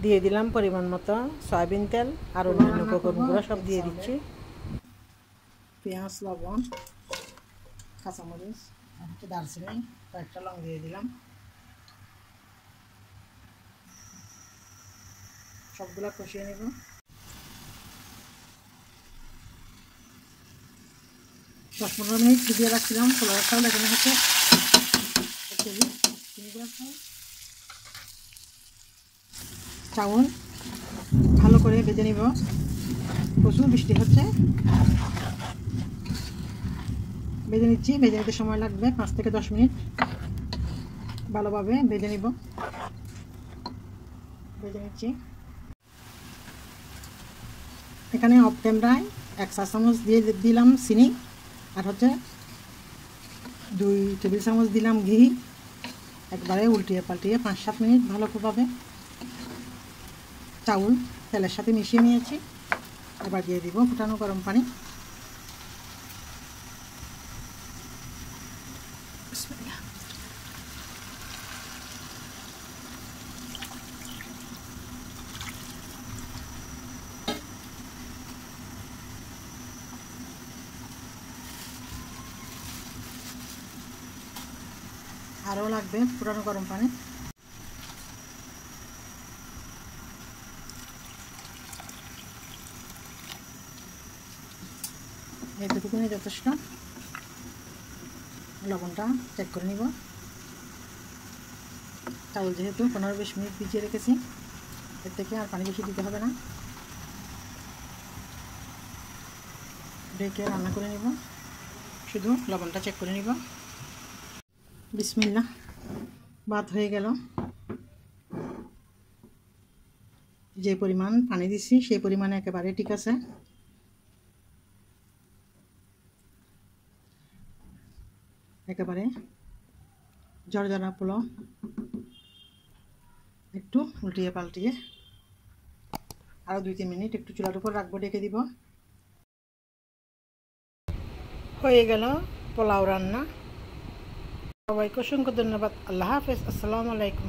দিয়ে দিলাম পরিমাণ মতো সয়াবিন তেল আর অন্যান্য উপকরণগুলো সব দিয়ে দিচ্ছি। পেঁয়াজ, লবণ, কাঁচামরিচ আর দারচিনি, কয়েকটা লং দিয়ে দিলাম। সবগুলো কষিয়ে নেব। 10-15 মিনিট ভিজিয়ে রাখছিলাম ছোলার চাউল। এখানে হচ্ছে 1 কেজি চাউল ভালো করে ভেজে নিব। প্রচুর বৃষ্টি হচ্ছে, ভেজে নিচ্ছি। ভেজে নিতে সময় লাগবে 5 থেকে 10 মিনিট। ভালোভাবে ভেজে নিব, ভেজে নিচ্ছি। এখানে অফ ক্যামেরায় 1 চা চামচ দিয়ে দিলাম চিনি, আর হচ্ছে 2 টেবিল চামচ দিলাম ঘি। একবারে উল্টিয়ে পাল্টিয়ে 5-7 মিনিট ভালোভাবে চাউল তেলের সাথে মিশিয়ে নিয়েছি। এবার দিয়ে দিব ফুটানো গরম পানি। আরও লাগবে ফুটানো গরম পানি। এইটুকুনি যথেষ্ট। লবণটা চেক করে নিব। চাউল যেহেতু 15-20 মিনিট ভিজিয়ে রেখেছি, এর থেকে আর পানি বেশি দিতে হবে না। ঢেকে রান্না করে নিব, শুধু লবণটা চেক করে নিব। বিসমিল্লাহ, ভাত হয়ে গেল। যে পরিমাণ পানি দিছি সেই পরিমাণে একেবারে ঠিক আছে। একেবারে জর্জরা পোলাও। একটু উল্টিয়ে পাল্টিয়ে আরও 2-3 মিনিট একটু চুলার উপর রাখবো, ডেকে দিব। হয়ে গেল পোলাও রান্না। সবাইকে অসংখ্য ধন্যবাদ। আল্লাহ হাফেজ। আসসালামু আলাইকুম।